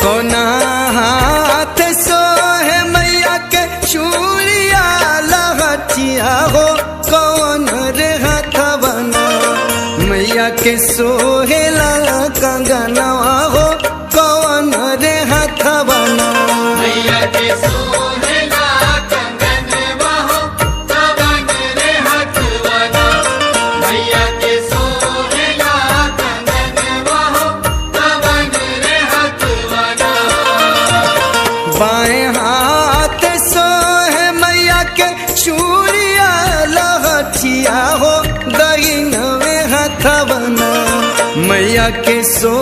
कोना हाथ सोहे मैया के चूड़िया लहठिया हो कौन रे हथवना मैया के सोहेला कंगनवा हो कौन रे हथवना मैया के सोहेला कंगनवा हो कौन रे हथवना मैया के सोहेला कंगनवा हो कौन रे हथवना। बाएं हाथ सोहे मैया के चूड़िया लहठिया हो दाहिनवे हथवना मैया के सो